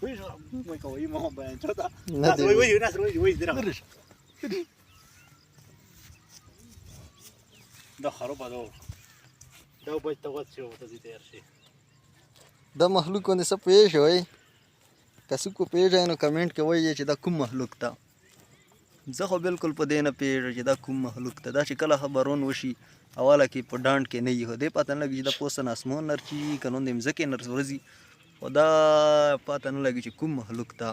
پوه شو مې کوي ما بیان چاته نه ناس دی وایي ناس وایي درا دا خرابه ده دا باید ته وڅ شو ته دې تیار شي دا مخلوق باندې څه پوه شوئ که څوک پوهېږئ نو کمنټ کې وایي چې دا کوم مخلوق ده زه خو بالکل په دې نه پوهېږم چې دا کوم مخلوق ده دا چې کله خبرون وشي اوله کې په ډانډ کې نه وي خو دې پته نه لګي چې دا پوسته نه اسمان نه رچي که نو د مځکې نه ورځي خو دا پته نه لګي چې کوم مخلوق ده